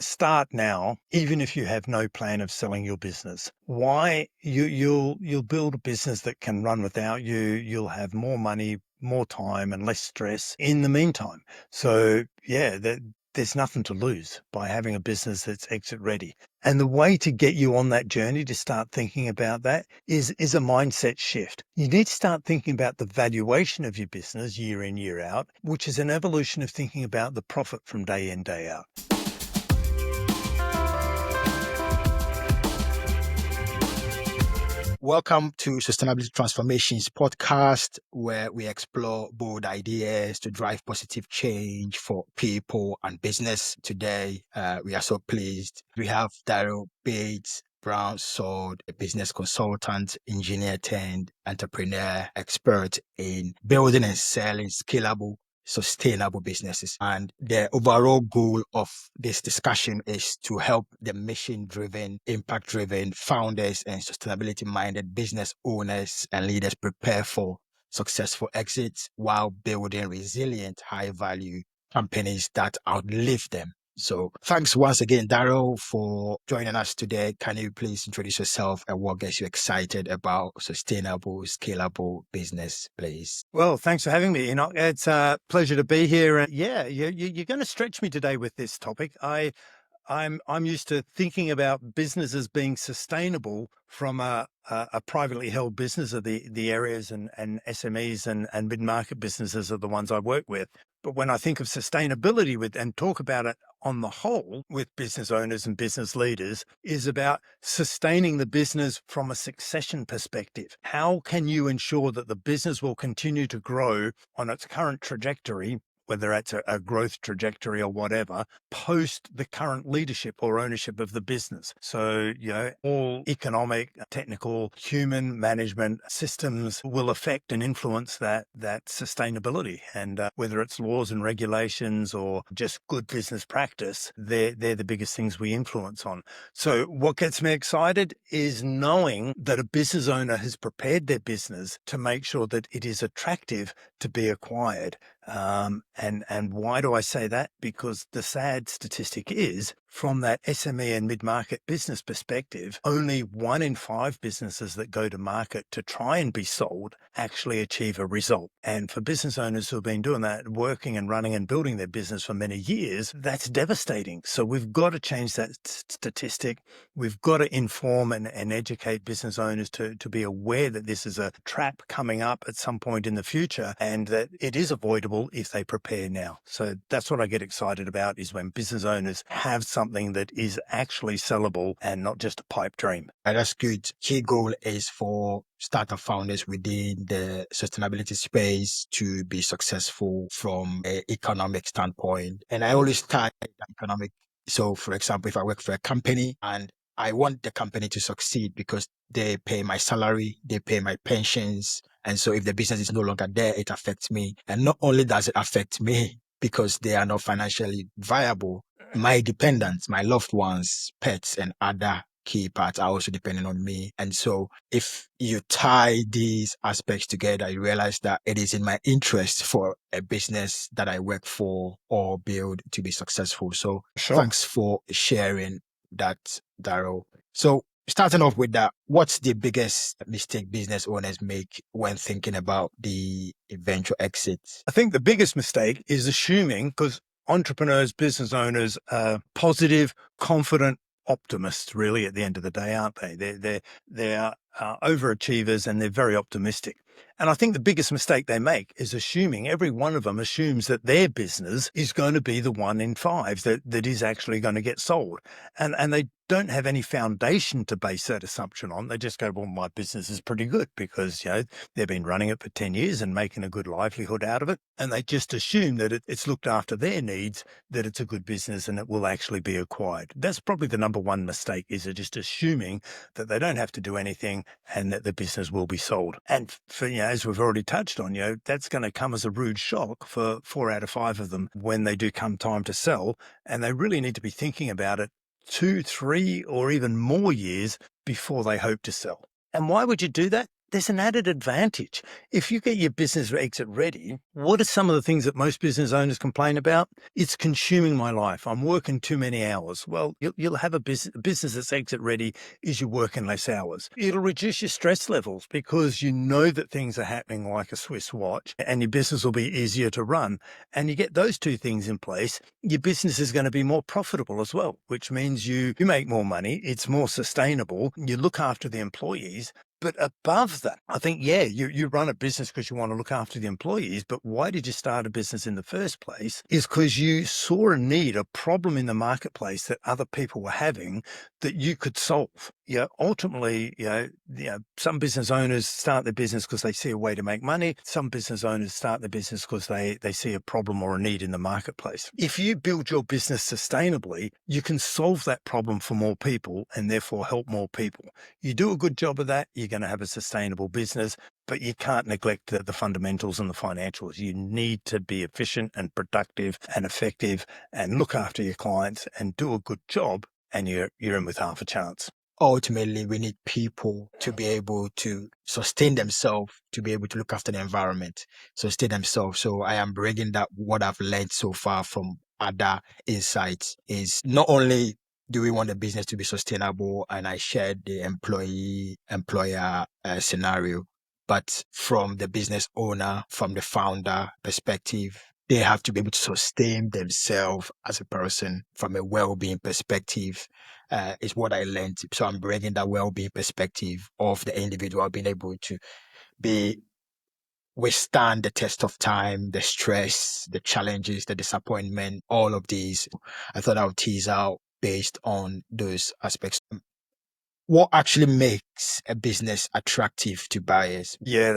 start now, even if you have no plan of selling your business. Why? You'll build a business that can run without you. You'll have more money, more time, and less stress in the meantime. So yeah, there's nothing to lose by having a business that's exit ready. And the way to get you on that journey to start thinking about that is a mindset shift. You need to start thinking about the valuation of your business year in, year out, which is an evolution of thinking about the profit from day in, day out. Welcome to Sustainability Transformations podcast, where we explore bold ideas to drive positive change for people and business. Today, we are so pleased. We have Darryl Bates-Brownsword, a business consultant, engineer turned entrepreneur, expert in building and selling scalable, sustainable businesses. And the overall goal of this discussion is to help the mission-driven, impact-driven founders and sustainability-minded business owners and leaders prepare for successful exits while building resilient, high-value companies that outlive them. So thanks once again, Darryl, for joining us today. Can you please introduce yourself and what gets you excited about sustainable, scalable business, please? Well, thanks for having me, Enoch. It's a pleasure to be here. And yeah, you're going to stretch me today with this topic. I'm used to thinking about businesses being sustainable from a privately held business, of the areas and SMEs and mid-market businesses are the ones I work with. But when I think of sustainability and talk about it on the whole with business owners and business leaders, is about sustaining the business from a succession perspective. How can you ensure that the business will continue to grow on its current trajectory, whether that's a growth trajectory or whatever, post the current leadership or ownership of the business? So, all economic, technical, human management systems will affect and influence that sustainability. And whether it's laws and regulations or just good business practice, they're the biggest things we influence on. So what gets me excited is knowing that a business owner has prepared their business to make sure that it is attractive to be acquired. And why do I say that? Because the sad statistic is, from that SME and mid-market business perspective, only 1 in 5 businesses that go to market to try and be sold actually achieve a result. And for business owners who have been doing that, working and running and building their business for many years, that's devastating. So we've got to change that statistic. We've got to inform and educate business owners to be aware that this is a trap coming up at some point in the future and that it is avoidable if they prepare now. So that's what I get excited about, is when business owners have something that is actually sellable and not just a pipe dream. That's good. Key goal is for startup founders within the sustainability space to be successful from an economic standpoint. And I always tie economic. So, for example, if I work for a company and I want the company to succeed because they pay my salary, they pay my pensions. And so if the business is no longer there, it affects me. And not only does it affect me because they are not financially viable, my dependents, my loved ones, pets, and other key parts are also depending on me. And so if you tie these aspects together, you realize that it is in my interest for a business that I work for or build to be successful. So Sure. Thanks for sharing that, Darryl. So starting off with that, what's the biggest mistake business owners make when thinking about the eventual exit? I think the biggest mistake is assuming, because entrepreneurs, business owners are positive, confident optimists, really, at the end of the day, aren't they? They're overachievers and they're very optimistic. And I think the biggest mistake they make is assuming, every one of them assumes that their business is going to be the 1 in 5 that is actually going to get sold. And they don't have any foundation to base that assumption on. They just go, well, my business is pretty good because, they've been running it for 10 years and making a good livelihood out of it. And they just assume that it's looked after their needs, that it's a good business and it will actually be acquired. That's probably the number one mistake, is just assuming that they don't have to do anything and that the business will be sold. And for, as we've already touched on, that's going to come as a rude shock for 4 out of 5 of them when they do come time to sell. And they really need to be thinking about it 2, 3, or even more years before they hope to sell. And why would you do that? there's an added advantage. If you get your business exit ready, what are some of the things that most business owners complain about? It's consuming my life. I'm working too many hours. Well, you'll have a business that's exit ready is you're working less hours. It'll reduce your stress levels because you know that things are happening like a Swiss watch, and your business will be easier to run. And you get those two things in place, your business is going to be more profitable as well, which means you make more money. It's more sustainable. You look after the employees. But above that, I think, yeah, you run a business because you want to look after the employees. But why did you start a business in the first place? Is because you saw a need, a problem in the marketplace that other people were having that you could solve. Ultimately, some business owners start their business because they see a way to make money. Some business owners start their business because they see a problem or a need in the marketplace. If you build your business sustainably, you can solve that problem for more people and therefore help more people. You do a good job of that, you're going to have a sustainable business, but you can't neglect the fundamentals and the financials. You need to be efficient and productive and effective and look after your clients and do a good job, and you're in with half a chance. Ultimately, we need people to be able to sustain themselves, to be able to look after the environment, sustain themselves. So I am bringing that what I've learned so far from other insights is not only do we want the business to be sustainable, and I shared the employer scenario, but from the business owner, from the founder perspective, they have to be able to sustain themselves as a person from a well-being perspective, is what I learned. So I'm bringing that well-being perspective of the individual being able to be withstand the test of time, the stress, the challenges, the disappointment, all of these. I thought I would tease out based on those aspects. What actually makes a business attractive to buyers? Yeah,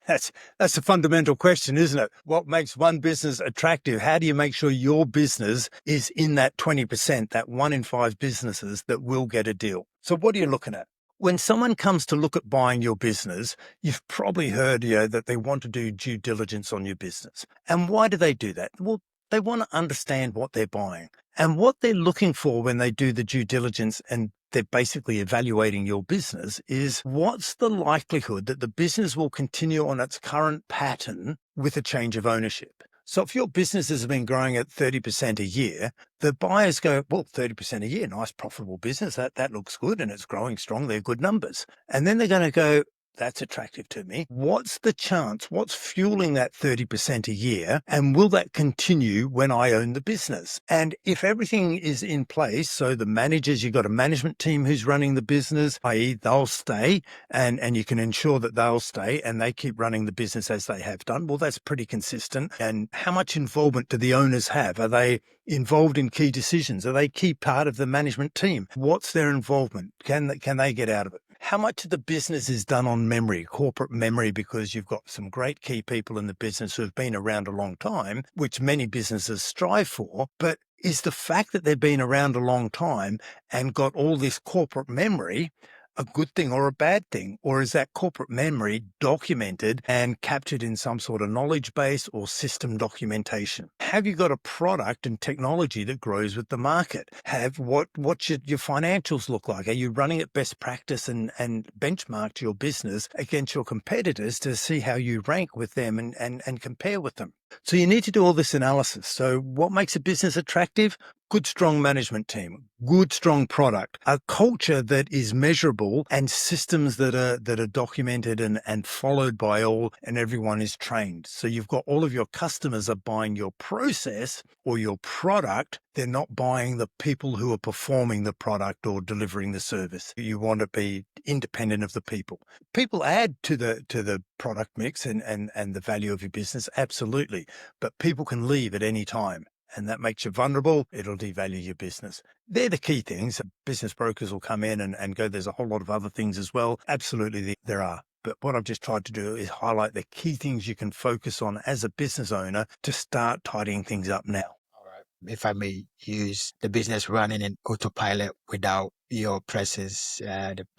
that's a fundamental question, isn't it? What makes one business attractive? How do you make sure your business is in that 20%, that 1 in 5 businesses that will get a deal? So what are you looking at? When someone comes to look at buying your business, you've probably heard, that they want to do due diligence on your business. And why do they do that? Well, they want to understand what they're buying and what they're looking for when they do the due diligence, and they're basically evaluating your business, is what's the likelihood that the business will continue on its current pattern with a change of ownership? So if your business has been growing at 30% a year, the buyers go, well, 30% a year, nice profitable business. That looks good and it's growing strong. They're good numbers. And then they're going to go, that's attractive to me. What's the chance? What's fueling that 30% a year? And will that continue when I own the business? And if everything is in place, so the managers, you've got a management team who's running the business, i.e. they'll stay, and you can ensure that they'll stay and they keep running the business as they have done. Well, that's pretty consistent. And how much involvement do the owners have? Are they involved in key decisions? Are they key part of the management team? What's their involvement? Can they get out of it? How much of the business is done on memory, corporate memory, because you've got some great key people in the business who have been around a long time, which many businesses strive for, but is the fact that they've been around a long time and got all this corporate memory a good thing or a bad thing? Or is that corporate memory documented and captured in some sort of knowledge base or system documentation? Have you got a product and technology that grows with the market? What should your financials look like? Are you running at best practice and benchmarked your business against your competitors to see how you rank with them and compare with them? So you need to do all this analysis. So what makes a business attractive? Good, strong management team, good, strong product, a culture that is measurable, and systems that are documented and followed by all, and everyone is trained. So you've got all of your customers are buying your process or your product. They're not buying the people who are performing the product or delivering the service. You want to be independent of the people. People add to the product mix and the value of your business, absolutely. But people can leave at any time, and that makes you vulnerable. It'll devalue your business. They're the key things. Business brokers will come in and go, there's a whole lot of other things as well. Absolutely, there are. But what I've just tried to do is highlight the key things you can focus on as a business owner to start tidying things up now. All right. If I may use the business running in autopilot without your presence,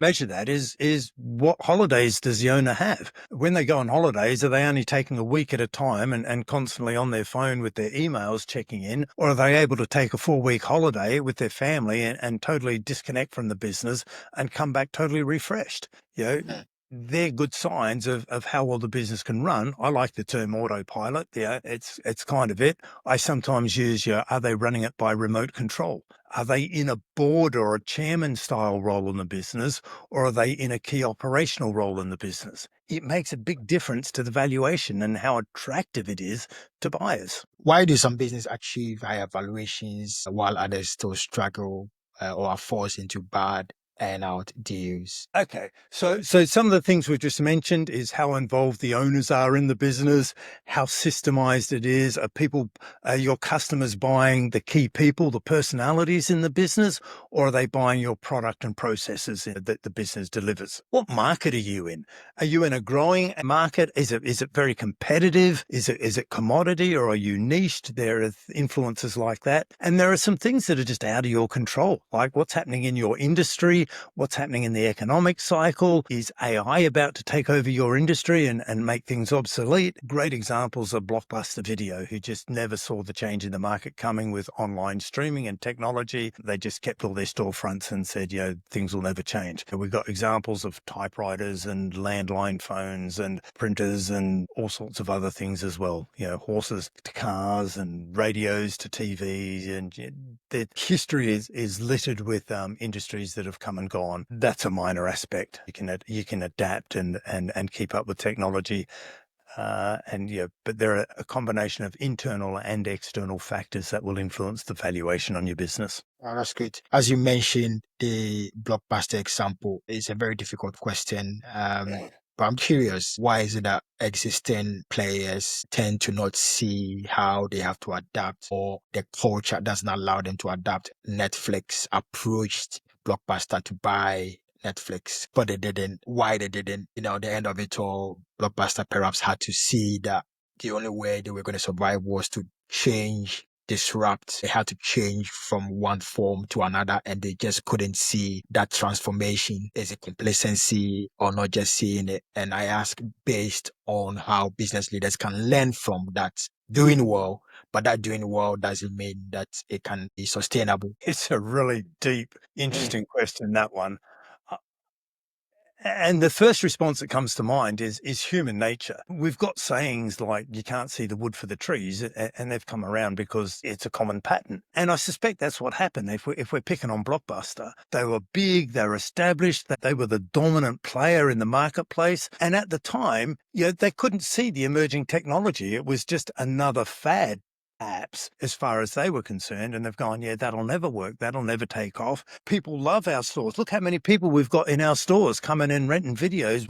Measure that is what holidays does the owner have? When they go on holidays, are they only taking a week at a time and constantly on their phone with their emails checking in? Or are they able to take a 4-week holiday with their family and totally disconnect from the business and come back totally refreshed? they're good signs of how well the business can run. I like the term autopilot. Yeah, it's kind of it. I sometimes use, are they running it by remote control? Are they in a board or a chairman style role in the business, or are they in a key operational role in the business? It makes a big difference to the valuation and how attractive it is to buyers. Why do some business achieve higher valuations while others still struggle or are forced into bad earnout deals? Okay. So some of the things we've just mentioned is how involved the owners are in the business, how systemized it is. Are your customers buying the key people, the personalities in the business, or are they buying your product and processes that the business delivers? What market are you in? Are you in a growing market? Is it very competitive? Is it commodity, or are you niched? There are influences like that. And there are some things that are just out of your control, like what's happening in your industry, what's happening in the economic cycle. Is AI about to take over your industry and make things obsolete? Great examples are Blockbuster Video, who just never saw the change in the market coming with online streaming and technology. They just kept all their storefronts and said, things will never change. We've got examples of typewriters and landline phones and printers and all sorts of other things as well. Horses to cars and radios to TVs, and the history is littered with industries that have come and gone. That's a minor aspect. You can adapt and keep up with technology, but there are a combination of internal and external factors that will influence the valuation on your business. Oh, that's good. As you mentioned, the blockbuster example is a very difficult question. But I'm curious, why is it that existing players tend to not see how they have to adapt, or the culture doesn't allow them to adapt? Netflix approached Blockbuster to buy Netflix, but they didn't. Why they didn't? The end of it all, Blockbuster perhaps had to see that the only way they were going to survive was to change, disrupt. They had to change from one form to another, and they just couldn't see that transformation. Is it complacency or not just seeing it? And I ask based on how business leaders can learn from that doing well, but that doing well doesn't mean that it can be sustainable. It's a really deep, interesting question, that one. And the first response that comes to mind is human nature. We've got sayings like you can't see the wood for the trees, and they've come around because it's a common pattern. And I suspect that's what happened. If we're picking on Blockbuster, they were big, they were established, that they were the dominant player in the marketplace. And at the time, they couldn't see the emerging technology. It was just another fad apps as far as they were concerned, and they've gone, that'll never work, that'll never take off. People love our stores. Look how many people we've got in our stores coming in renting videos.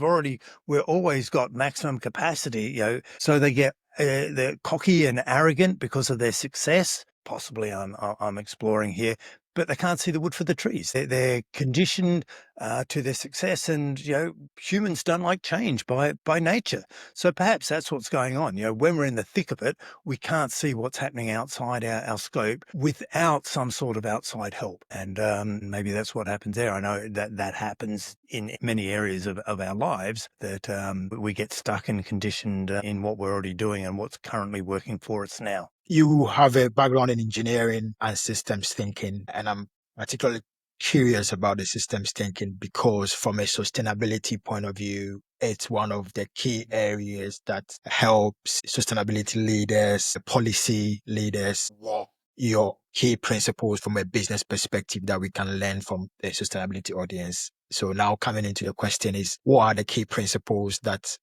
We're always got maximum capacity, so they get they're cocky and arrogant because of their success. Possibly I'm exploring here, but they can't see the wood for the trees. They're conditioned to their success, and humans don't like change by nature. So perhaps that's what's going on. When we're in the thick of it, we can't see what's happening outside our scope without some sort of outside help. And maybe that's what happens there. I know that happens in many areas of our lives, that we get stuck and conditioned in what we're already doing and what's currently working for us now. You have a background in engineering and systems thinking, and I'm particularly curious about the systems thinking because, from a sustainability point of view, it's one of the key areas that helps sustainability leaders, policy leaders, walk your key principles from a business perspective that we can learn from the sustainability audience. So now coming into the question is, what are the key principles that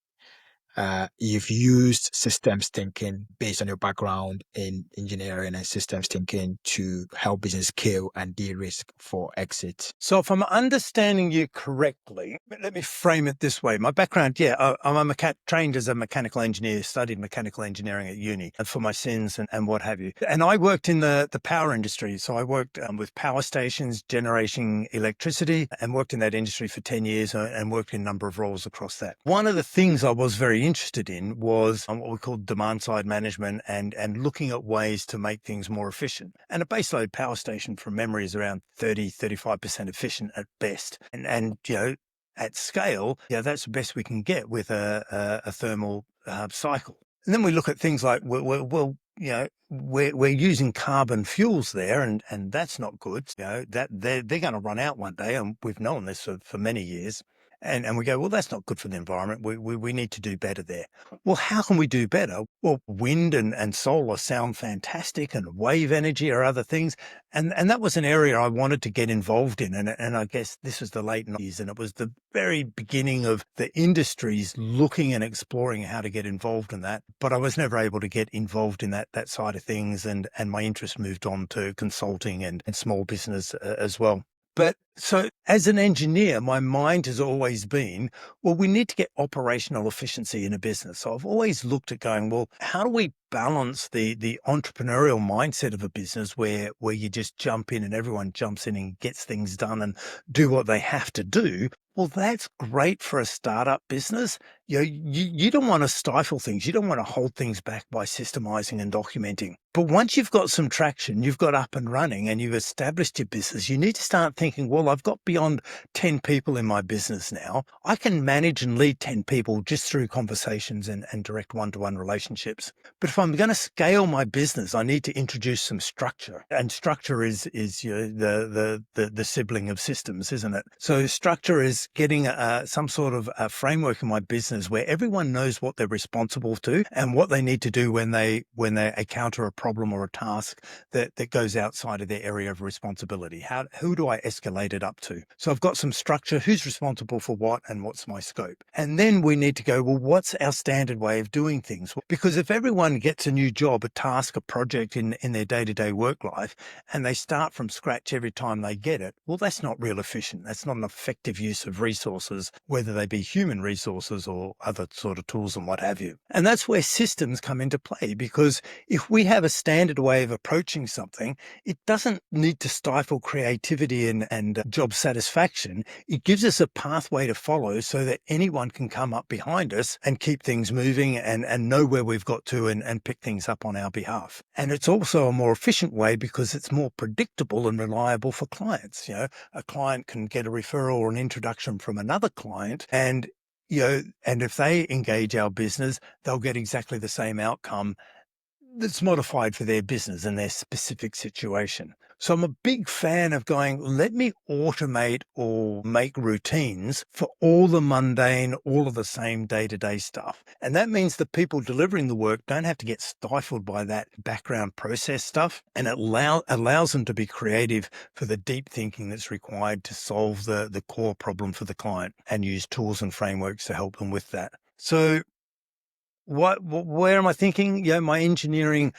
you've used systems thinking based on your background in engineering and systems thinking to help business scale and de-risk for exit? So if I'm understanding you correctly, let me frame it this way. My background, I'm trained as a mechanical engineer, studied mechanical engineering at uni, and for my sins and what have you. And I worked in the power industry. So I worked with power stations, generating electricity, and worked in that industry for 10 years and worked in a number of roles across that. One of the things I was very interested in was what we call demand side management and looking at ways to make things more efficient. And a baseload power station from memory is around 35% efficient at best. And at scale, that's the best we can get with a thermal cycle. And then we look at things like, we're using carbon fuels there, and that's not good. That they're going to run out one day, and we've known this for many years. And we go, well, that's not good for the environment. We need to do better there. Well, how can we do better? Well, wind and solar sound fantastic, and wave energy or other things. And that was an area I wanted to get involved in. And I guess this was the late 90s, and it was the very beginning of the industries looking and exploring how to get involved in that. But I was never able to get involved in that side of things. And my interest moved on to consulting and small business as well. But so as an engineer, my mind has always been, well, we need to get operational efficiency in a business. So I've always looked at going, well, how do we balance the entrepreneurial mindset of a business where you just jump in and everyone jumps in and gets things done and do what they have to do? Well, that's great for a startup business. You don't want to stifle things. You don't want to hold things back by systemizing and documenting. But once you've got some traction, you've got up and running and you've established your business, you need to start thinking, well, I've got beyond 10 people in my business now. I can manage and lead 10 people just through conversations and direct one-to-one relationships. But if I'm going to scale my business, I need to introduce some structure. And structure is the sibling of systems, isn't it? So structure is getting some sort of a framework in my business where everyone knows what they're responsible to and what they need to do when they encounter a problem or a task that goes outside of their area of responsibility. Who do I escalate it up to? So I've got some structure, who's responsible for what and what's my scope. And then we need to go, well, what's our standard way of doing things? Because if everyone gets a new job, a task, a project in their day-to-day work life, and they start from scratch every time they get it, well, that's not real efficient. That's not an effective use of resources, whether they be human resources or other sort of tools and what have you. And that's where systems come into play, because if we have a standard way of approaching something, it doesn't need to stifle creativity and job satisfaction. It gives us a pathway to follow so that anyone can come up behind us and keep things moving and know where we've got to and pick things up on our behalf. And it's also a more efficient way because it's more predictable and reliable for clients. A client can get a referral or an introduction from another client, and if they engage our business, they'll get exactly the same outcome that's modified for their business and their specific situation. So I'm a big fan of going, let me automate or make routines for all the mundane, all of the same day-to-day stuff. And that means the people delivering the work don't have to get stifled by that background process stuff. And it allows them to be creative for the deep thinking that's required to solve the core problem for the client and use tools and frameworks to help them with that. So where am I thinking? My engineering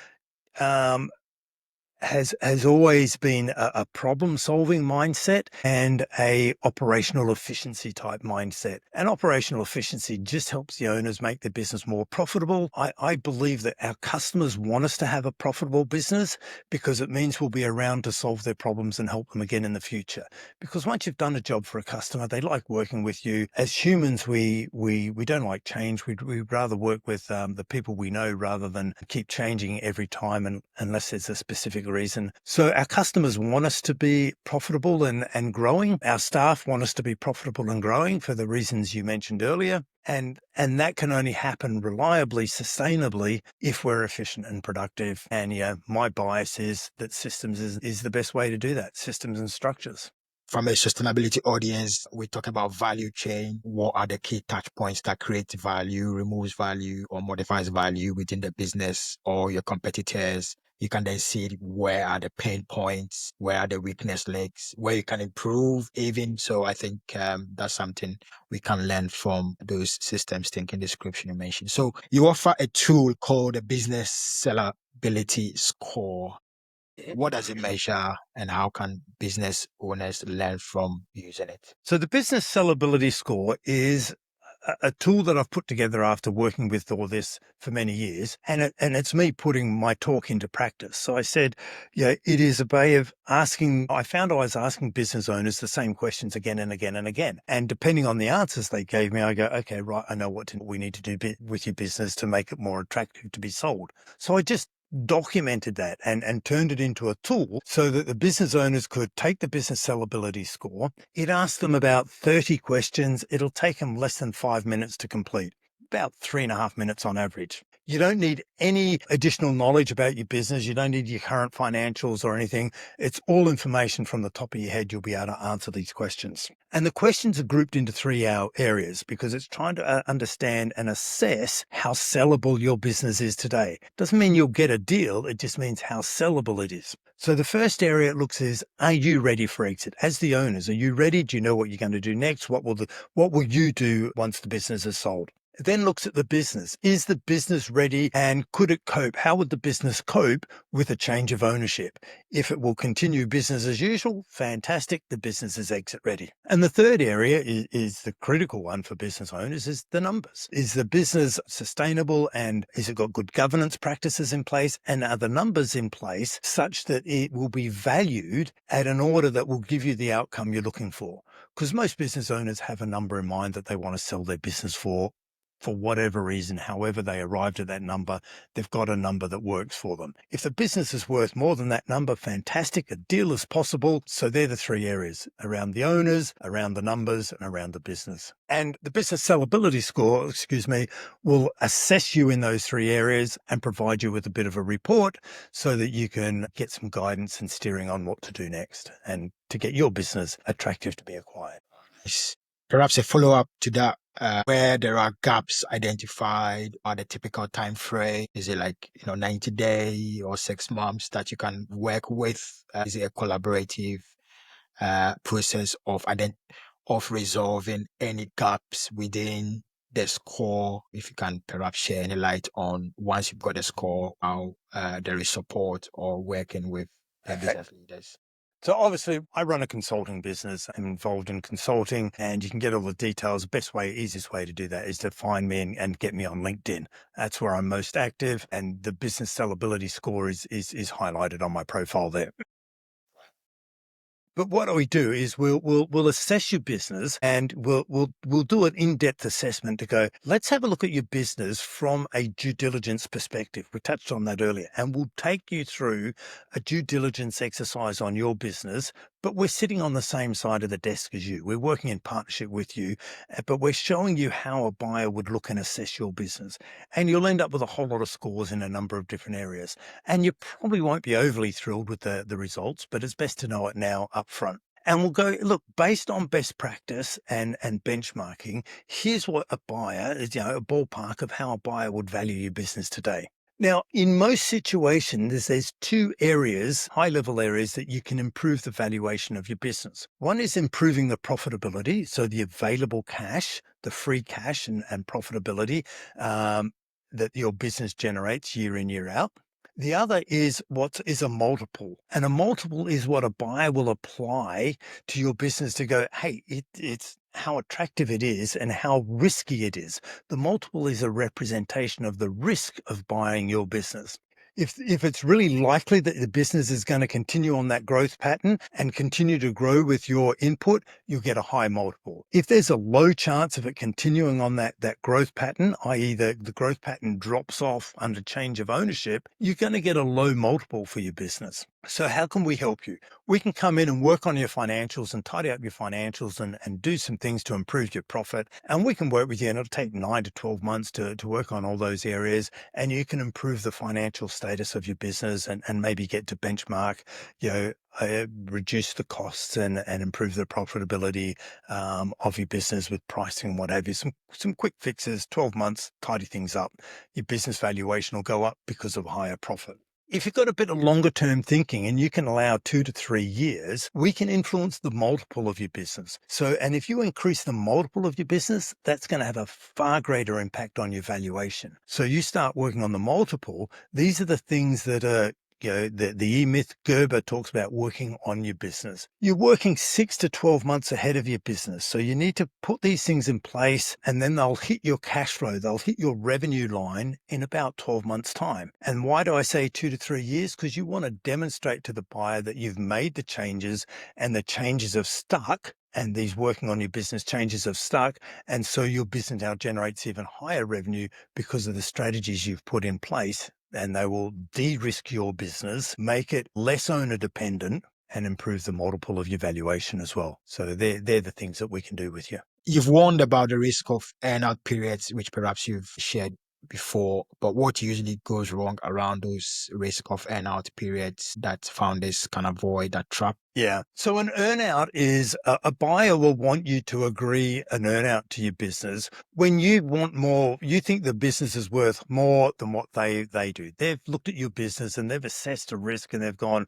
has always been a problem-solving mindset and a operational efficiency type mindset. And operational efficiency just helps the owners make their business more profitable. I believe that our customers want us to have a profitable business because it means we'll be around to solve their problems and help them again in the future. Because once you've done a job for a customer, they like working with you. As humans, we don't like change. We'd rather work with the people we know rather than keep changing every time unless there's a specific reason. So our customers want us to be profitable and growing. Our staff want us to be profitable and growing for the reasons you mentioned earlier. And that can only happen reliably, sustainably, if we're efficient and productive. And my bias is that systems is the best way to do that, systems and structures. From a sustainability audience, we talk about value chain. What are the key touch points that create value, removes value, or modifies value within the business or your competitors? You can then see where are the pain points, where are the weakness links, where you can improve even. So I think that's something we can learn from those systems thinking description you mentioned. So you offer a tool called a business sellability score. What does it measure and how can business owners learn from using it? So the business sellability score is a tool that I've put together after working with all this for many years. And it's me putting my talk into practice. So I said, it is a way of asking. I found I was asking business owners the same questions again and again and again. And depending on the answers they gave me, I go, okay, right, I know what we need to do with your business to make it more attractive to be sold. So I just documented that and turned it into a tool so that the business owners could take the business sellability score. It asked them about 30 questions. It'll take them less than 5 minutes to complete, about 3.5 minutes on average. You don't need any additional knowledge about your business. You don't need your current financials or anything. It's all information from the top of your head. You'll be able to answer these questions. And the questions are grouped into three areas because it's trying to understand and assess how sellable your business is today. Doesn't mean you'll get a deal. It just means how sellable it is. So the first area it looks is, are you ready for exit? As the owners, are you ready? Do you know what you're going to do next? What will you do once the business is sold? It then looks at the business. Is the business ready and could it cope? How would the business cope with a change of ownership? If it will continue business as usual, fantastic, the business is exit ready. And the third area is the critical one for business owners, is the numbers. Is the business sustainable and is it got good governance practices in place? And are the numbers in place such that it will be valued at an order that will give you the outcome you're looking for? Because most business owners have a number in mind that they want to sell their business for whatever reason, however they arrived at that number, they've got a number that works for them. If the business is worth more than that number, fantastic, a deal is possible. So they're the three areas: around the owners, around the numbers, and around the business. And the business sellability score, will assess you in those three areas and provide you with a bit of a report so that you can get some guidance and steering on what to do next and to get your business attractive to be acquired. Perhaps a follow-up to that, where there are gaps identified or the typical time frame. Is it like 90 day or 6 months that you can work with? Is it a collaborative process of resolving any gaps within the score? If you can perhaps share any light on, once you've got a score, how there is support or working with business leaders. So obviously I run a consulting business. I'm involved in consulting and you can get all the details. The best way, easiest way to do that is to find me and get me on LinkedIn. That's where I'm most active, and the business sellability score is highlighted on my profile there. But what we do is we'll assess your business and we'll do an in-depth assessment to go, let's have a look at your business from a due diligence perspective. We touched on that earlier, and we'll take you through a due diligence exercise on your business. But we're sitting on the same side of the desk as you. We're working in partnership with you, but we're showing you how a buyer would look and assess your business. And you'll end up with a whole lot of scores in a number of different areas. And you probably won't be overly thrilled with the results, but it's best to know it now up front. And we'll go, look, based on best practice and benchmarking, here's what a buyer is, a ballpark of how a buyer would value your business today. Now, in most situations, there's two areas, high-level areas, that you can improve the valuation of your business. One is improving the profitability, so the available cash, the free cash and profitability that your business generates year in, year out. The other is what is a multiple. And a multiple is what a buyer will apply to your business to go, hey, it's how attractive it is and how risky it is. The multiple is a representation of the risk of buying your business. If it's really likely that the business is going to continue on that growth pattern and continue to grow with your input, you'll get a high multiple. If there's a low chance of it continuing on that growth pattern, i.e. the growth pattern drops off under change of ownership, you're going to get a low multiple for your business. So how can we help you? We can come in and work on your financials and tidy up your financials and do some things to improve your profit. And we can work with you, and it'll take 9 to 12 months to work on all those areas. And you can improve the financial status of your business and maybe get to benchmark, reduce the costs and improve the profitability of your business with pricing and what have you. Some quick fixes, 12 months, tidy things up. Your business valuation will go up because of higher profit. If you've got a bit of longer term thinking and you can allow 2 to 3 years, we can influence the multiple of your business. And if you increase the multiple of your business, that's going to have a far greater impact on your valuation. So you start working on the multiple. These are the things that are the E-Myth Gerber talks about working on your business. You're working 6 to 12 months ahead of your business. So you need to put these things in place, and then they'll hit your cash flow. They'll hit your revenue line in about 12 months' time. And why do I say 2 to 3 years? Because you want to demonstrate to the buyer that you've made the changes and the changes have stuck. And these working on your business changes have stuck. And so your business now generates even higher revenue because of the strategies you've put in place. And they will de-risk your business, make it less owner dependent, and improve the multiple of your valuation as well. So they're the things that we can do with you. You've warned about the risk of earnout periods, which perhaps you've shared before, but what usually goes wrong around those risk of earnout periods that founders can avoid that trap? Yeah. So an earnout is a buyer will want you to agree an earnout to your business when you want more. You think the business is worth more than what they do. They've looked at your business and they've assessed a risk and they've gone,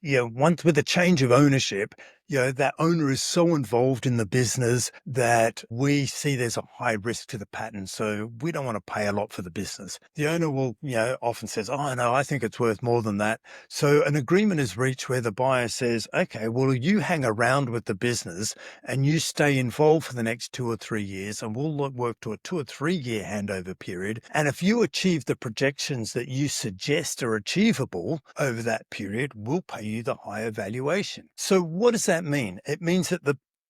once with a change of ownership, that owner is so involved in the business that we see there's a high risk to the pattern. So we don't want to pay a lot for the business. The owner will, often says, oh, no, I think it's worth more than that. So an agreement is reached where the buyer says, okay, well, you hang around with the business and you stay involved for the next 2 or 3 years, and we'll work to a 2 or 3 year handover period. And if you achieve the projections that you suggest are achievable over that period, we'll pay you the higher valuation. So what does that mean? It means that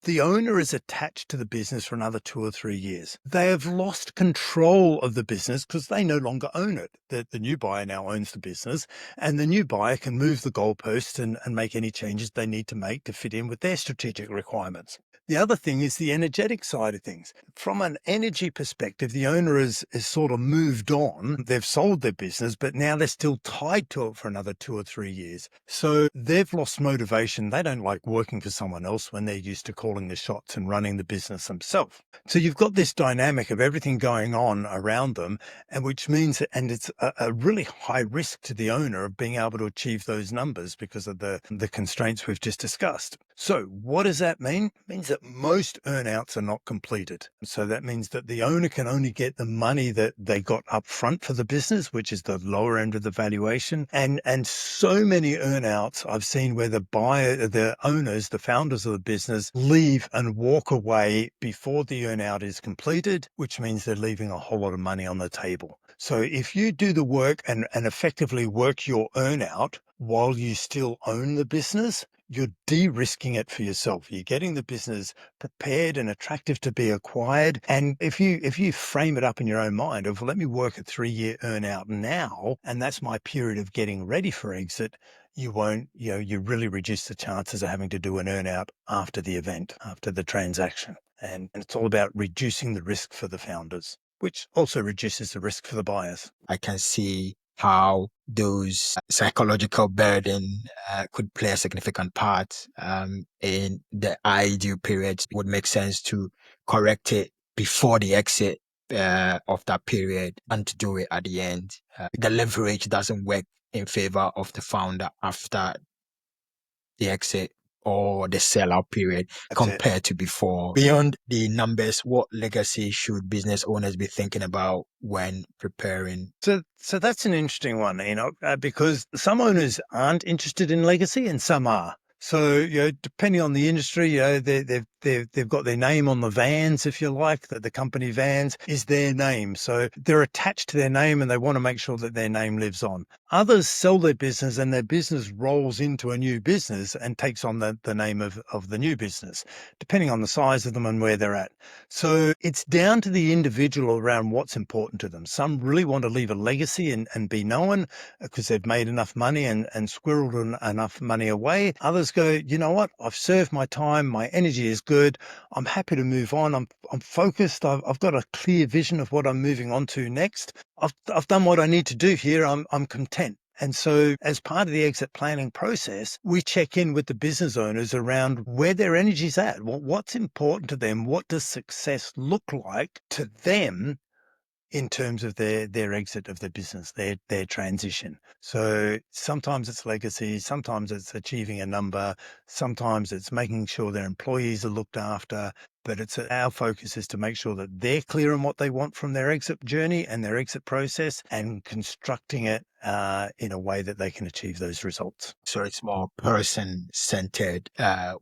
the owner is attached to the business for another 2 or 3 years. They have lost control of the business because they no longer own it. The new buyer now owns the business, and the new buyer can move the goalposts and make any changes they need to make to fit in with their strategic requirements. The other thing is the energetic side of things. From an energy perspective, the owner is sort of moved on. They've sold their business, but now they're still tied to it for another 2 or 3 years. So they've lost motivation. They don't like working for someone else when they're used to calling the shots and running the business themselves. So you've got this dynamic of everything going on around them, and which means, and it's a really high risk to the owner of being able to achieve those numbers because of the constraints we've just discussed. So what does that mean? It means that most earnouts are not completed. So that means that the owner can only get the money that they got up front for the business, which is the lower end of the valuation. And so many earnouts I've seen where the owners, the founders of the business leave and walk away before the earnout is completed, which means they're leaving a whole lot of money on the table. So if you do the work and effectively work your earnout while you still own the business, you're de-risking it for yourself. You're getting the business prepared and attractive to be acquired. And if you frame it up in your own mind of, let me work a 3 year earnout now, and that's my period of getting ready for exit, you won't, you really reduce the chances of having to do an earnout after the event, after the transaction. And it's all about reducing the risk for the founders, which also reduces the risk for the buyers. I can see how those psychological burden could play a significant part in the ideal periods. It would make sense to correct it before the exit of that period and to do it at the end. The leverage doesn't work in favor of the founder after the exit or the sellout period That's it. compared to before. Beyond the numbers, what legacy should business owners be thinking about when preparing? So that's an interesting one, because some owners aren't interested in legacy and some are. So, depending on the industry, they've got their name on the vans, if you like, that the company vans is their name. So they're attached to their name and they want to make sure that their name lives on. Others sell their business and their business rolls into a new business and takes on the name of the new business, depending on the size of them and where they're at. So it's down to the individual around what's important to them. Some really want to leave a legacy and be known because they've made enough money and squirreled enough money away. Others go, you know what? I've served my time. My energy is good. I'm happy to move on. I'm focused. I've got a clear vision of what I'm moving on to next. I've done what I need to do here. I'm content. And so as part of the exit planning process, we check in with the business owners around where their energy's at. What's important to them? What does success look like to them in terms of their exit of the business, their transition? So sometimes it's legacy, sometimes it's achieving a number, sometimes it's making sure their employees are looked after. But our focus is to make sure that they're clear on what they want from their exit journey and their exit process, and constructing it in a way that they can achieve those results. So it's more person-centered.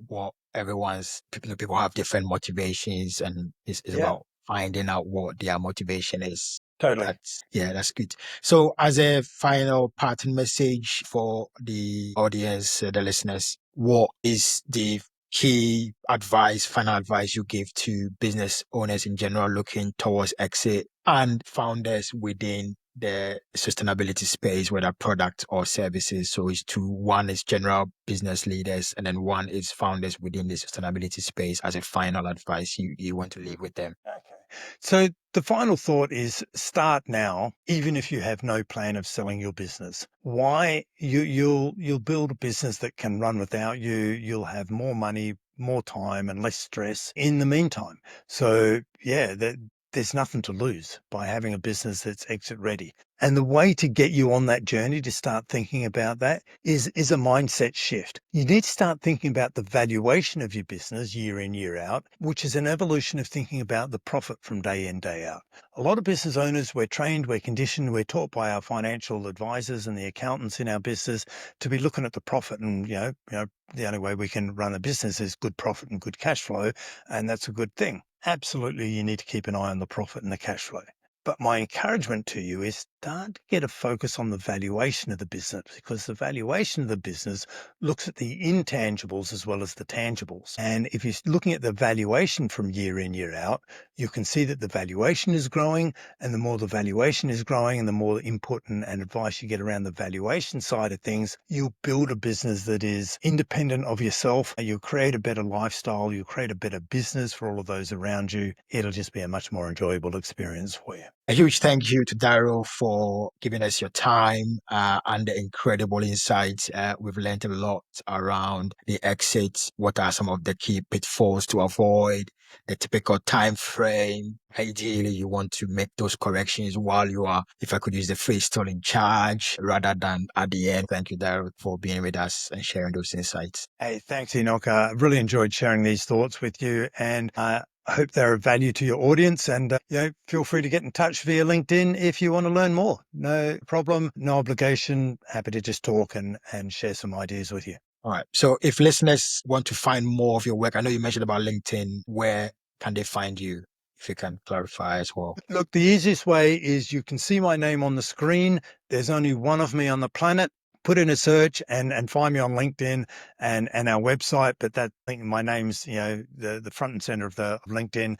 What people have different motivations, and it's Yeah, about finding out what their motivation is. totally. That's good. So, as a final parting message for the audience, the listeners, what is the final advice you give to business owners in general looking towards exit and founders within the sustainability space, whether product or services? So it's two. One is general business leaders, and then one is founders within the sustainability space as a final advice you want to leave with them. Okay. So the final thought is start now, even if you have no plan of selling your business. Why? You'll build a business that can run without you. You'll have more money, more time, and less stress in the meantime. So yeah, there's nothing to lose by having a business that's exit ready. And the way to get you on that journey to start thinking about that is a mindset shift. You need to start thinking about the valuation of your business year in, year out, which is an evolution of thinking about the profit from day in, day out. A lot of business owners, we're trained, we're conditioned, we're taught by our financial advisors and the accountants in our business to be looking at the profit. And, the only way we can run a business is good profit and good cash flow. And that's a good thing. Absolutely, you need to keep an eye on the profit and the cash flow. But my encouragement to you is start to get a focus on the valuation of the business, because the valuation of the business looks at the intangibles as well as the tangibles. And if you're looking at the valuation from year in, year out, you can see that the valuation is growing, and the more the valuation is growing and the more input and advice you get around the valuation side of things, you'll build a business that is independent of yourself. You'll create a better lifestyle. You'll create a better business for all of those around you. It'll just be a much more enjoyable experience for you. A huge thank you to Darryl for giving us your time and the incredible insights. We've learned a lot around the exits. What are some of the key pitfalls to avoid? The typical time frame. Ideally, you want to make those corrections while you are, if I could use the phrase, still in charge rather than at the end. Thank you, Darryl, for being with us and sharing those insights. Hey, thanks, Enoch. I really enjoyed sharing these thoughts with you, and I hope they're of value to your audience. And feel free to get in touch via LinkedIn if you want to learn more. No problem, no obligation. Happy to just talk and share some ideas with you. All right. So if listeners want to find more of your work, I know you mentioned about LinkedIn. Where can they find you? If you can clarify as well. Look, the easiest way is you can see my name on the screen. There's only one of me on the planet. Put in a search and find me on LinkedIn and our website. But my name's, the front and center of LinkedIn.